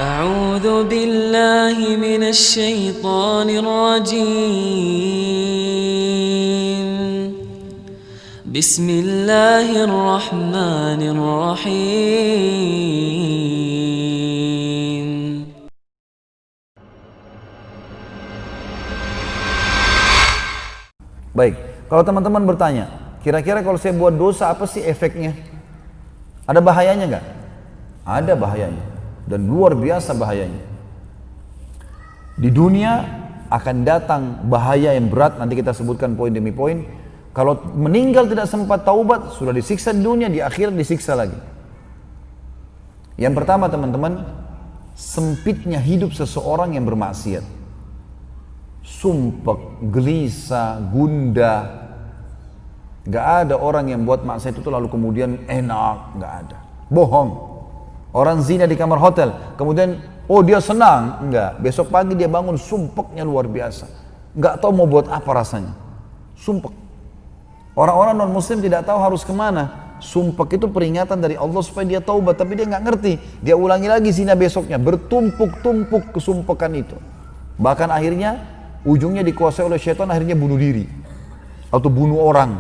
أعوذ بالله من الشيطان الرجيم بسم الله الرحمن الرحيم Baik, kalau teman-teman bertanya, kira-kira kalau saya buat dosa apa sih efeknya? Ada bahayanya nggak? Ada bahayanya, dan luar biasa bahayanya. Di dunia akan datang bahaya yang berat, nanti kita sebutkan poin demi poin. Kalau meninggal tidak sempat taubat, sudah disiksa di dunia, di akhirat disiksa lagi. Yang pertama teman-teman, sempitnya hidup seseorang yang bermaksiat. Sumpek, gelisah, gundah. Gak ada orang yang buat maksiat itu lalu kemudian enak, gak ada. Bohong. Orang zina di kamar hotel, kemudian oh dia senang, enggak. Besok pagi dia bangun sumpeknya luar biasa. Gak tahu mau buat apa rasanya. Sumpek. Orang-orang non muslim tidak tahu harus kemana. Sumpek itu peringatan dari Allah supaya dia taubat, tapi dia nggak ngerti. Dia ulangi lagi zina besoknya, bertumpuk-tumpuk kesumpekan itu. Bahkan akhirnya ujungnya dikuasai oleh syaitan, akhirnya bunuh diri atau bunuh orang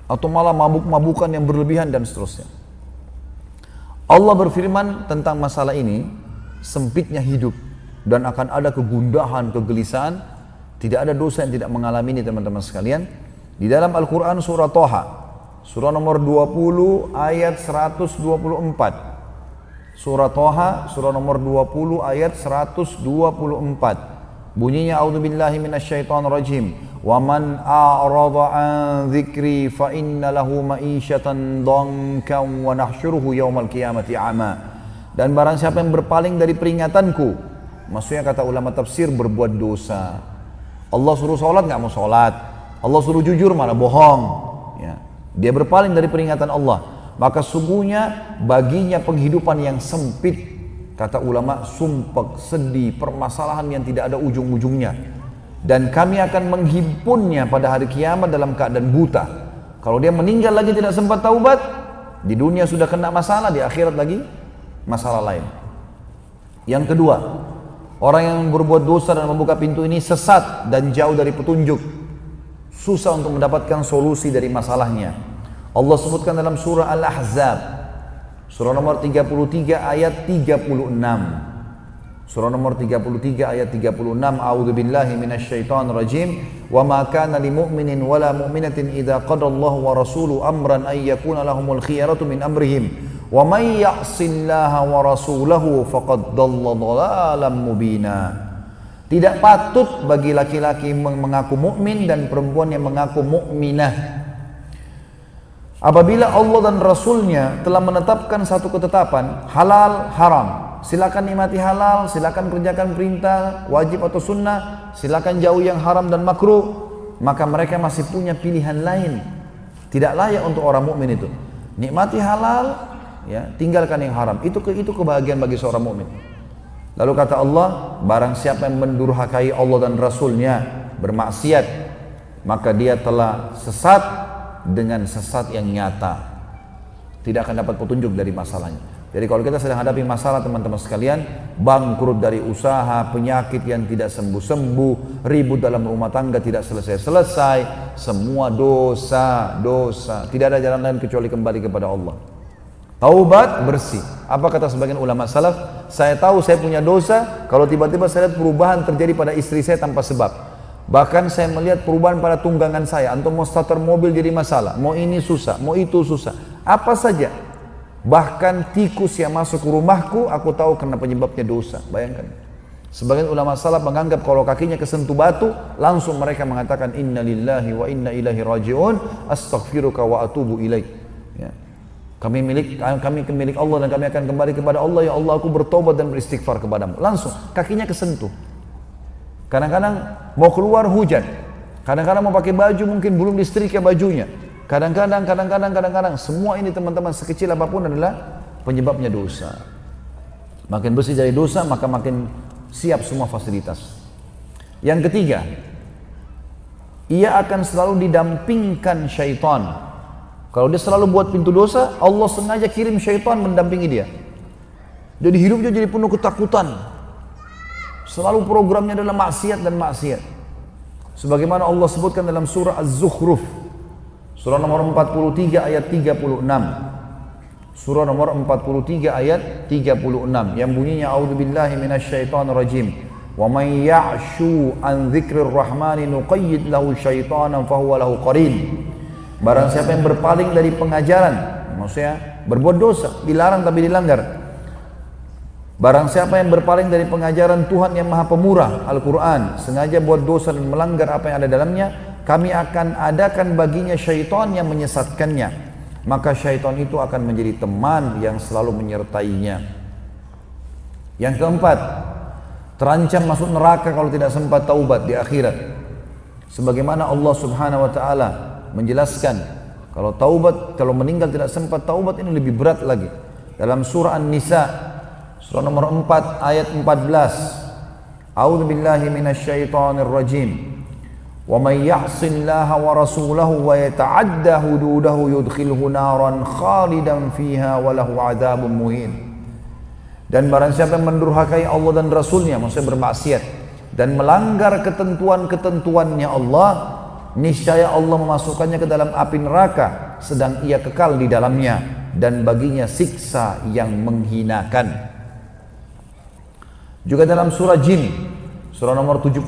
atau malah mabuk-mabukan yang berlebihan dan seterusnya. Allah berfirman tentang masalah ini, sempitnya hidup dan akan ada kegundahan, kegelisahan. Tidak ada dosa yang tidak mengalami ini teman-teman sekalian. Di dalam Al-Quran surah Toha, surah nomor 20 ayat 124. Surah Toha, surah nomor 20 ayat 124. Bunyinya a'udzubillahi minasyaitonir rajim. Wa man a'rada 'an dzikri fa inna lahu ma'isyatan dhankan wa nahsyuruhu yaumal qiyamati 'ama. Dan barang siapa yang berpaling dari peringatanku, maksudnya kata ulama tafsir berbuat dosa. Allah suruh sholat nggak mau sholat, Allah suruh jujur malah bohong. Ya. Dia berpaling dari peringatan Allah, maka sungguhnya baginya penghidupan yang sempit. Kata ulama, sumpek, sedih, permasalahan yang tidak ada ujung-ujungnya. Dan kami akan menghimpunnya pada hari kiamat dalam keadaan buta. Kalau dia meninggal lagi tidak sempat taubat, di dunia sudah kena masalah, di akhirat lagi masalah lain. Yang kedua, orang yang berbuat dosa dan membuka pintu ini sesat dan jauh dari petunjuk. Susah untuk mendapatkan solusi dari masalahnya. Allah sebutkan dalam surah Al-Ahzab, surah nomor 33 ayat 36. Surah nomor 33 ayat 36. A'udzubillahi minasyaitonir rajim. Wa ma kana lil mu'minin wala mu'minatin idza qadallahu wa rasuluhu amran ay yakuna lahumul khiyaratu min amrihim. Wa may ya'sillaha wa rasulahu faqad dhalla dhalalan mubina. Tidak patut bagi laki-laki mengaku mukmin dan perempuan yang mengaku mukminah apabila Allah dan Rasulnya telah menetapkan satu ketetapan halal haram, silakan nikmati halal, silakan kerjakan perintah wajib atau sunnah, silakan jauh yang haram dan makruh, maka mereka masih punya pilihan lain. Tidak layak untuk orang mukmin itu nikmati halal, ya, tinggalkan yang haram. Itu kebahagiaan bagi seorang mukmin. Lalu kata Allah, barang siapa yang mendurhakai Allah dan Rasulnya, bermaksiat, maka dia telah sesat dengan sesat yang nyata, tidak akan dapat petunjuk dari masalahnya. Jadi kalau kita sedang hadapi masalah teman-teman sekalian, bangkrut dari usaha, penyakit yang tidak sembuh-sembuh, ribut dalam rumah tangga tidak selesai-selesai, semua dosa, tidak ada jalan lain kecuali kembali kepada Allah. Taubat, bersih. Apa kata sebagian ulama salaf? Saya tahu saya punya dosa kalau tiba-tiba saya lihat perubahan terjadi pada istri saya tanpa sebab. Bahkan saya melihat perubahan pada tunggangan saya. Antum mau starter mobil jadi masalah, mau ini susah, mau itu susah, apa saja. Bahkan tikus yang masuk ke rumahku, aku tahu karena penyebabnya dosa. Bayangkan. Sebagian ulama salaf menganggap kalau kakinya kesentuh batu, langsung mereka mengatakan inna lillahi wa inna ilaihi raji'un, astaghfiruka wa atubu ilaik. Ya. Kami milik Allah dan kami akan kembali kepada Allah. Ya Allah, aku bertobat dan beristighfar kepadamu. Langsung kakinya kesentuh. Kadang-kadang mau keluar hujan, kadang-kadang mau pakai baju mungkin belum disetrika bajunya, kadang-kadang semua ini teman-teman sekecil apapun adalah penyebabnya dosa. Makin bersih dari dosa maka makin siap semua fasilitas. Yang ketiga, ia akan selalu didampingkan syaitan. Kalau dia selalu buat pintu dosa, Allah sengaja kirim syaitan mendampingi dia. Jadi hidupnya jadi penuh ketakutan. Selalu programnya adalah maksiat dan maksiat. Sebagaimana Allah sebutkan dalam surah Az-Zukhruf, surah nomor 43 ayat 36. Surah nomor 43 ayat 36 yang bunyinya a'udzubillahi minasyaitonirrajim. Wa may ya'shu an dzikrir rahmani nuqayyid lahu syaitanan fahuwa lahu qarin. Barang siapa yang berpaling dari pengajaran, maksudnya berbuat dosa, dilarang tapi dilanggar. Barang siapa yang berpaling dari pengajaran Tuhan yang Maha Pemurah, Al-Quran, sengaja buat dosa dan melanggar apa yang ada dalamnya, kami akan adakan baginya syaitan yang menyesatkannya. Maka syaitan itu akan menjadi teman yang selalu menyertainya. Yang keempat, terancam masuk neraka kalau tidak sempat taubat di akhirat. Sebagaimana Allah Subhanahu wa taala menjelaskan, kalau taubat, kalau meninggal tidak sempat taubat ini lebih berat lagi. Dalam surah An-Nisa surah nomor 4 ayat 14. A'udzubillahi minasyaitonir rajim. Wa may ya'sillaha wa rasulahu wa yata'adda hududahu yudkhilhu naran khalidan fiha wa lahu 'adzabun muhin. Dan barang siapa yang mendurhakai Allah dan Rasulnya, maksudnya bermaksiat dan melanggar ketentuan-ketentuannya Allah, niscaya Allah memasukkannya ke dalam api neraka sedang ia kekal di dalamnya dan baginya siksa yang menghinakan. Juga dalam surah Jin, surah nomor 72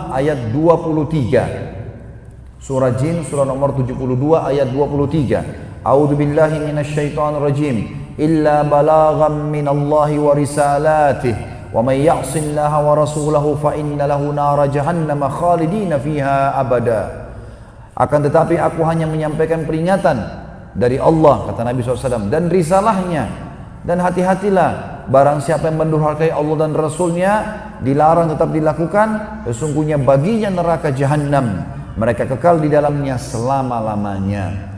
ayat 23. Surah Jin, surah nomor 72 ayat 23. A'udzubillahi minasyaitonirrajim. Illa balaghan minallahi wa risalatihi. Wa may ya'sillaha wa rasulahu fa inna lahu nara jahannam khalidina fiha abada. Akan tetapi aku hanya menyampaikan peringatan dari Allah, kata Nabi SAW, dan risalahnya. Dan hati-hatilah, barang siapa yang mendurhakai Allah dan Rasulnya, dilarang tetap dilakukan, sesungguhnya baginya neraka Jahannam, mereka kekal di dalamnya selama-lamanya.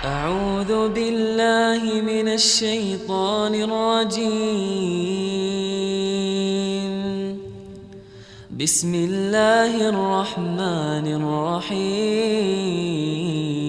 A'udzu billahi minasy syaithanir rajim. Bismillahirrahmanirrahim.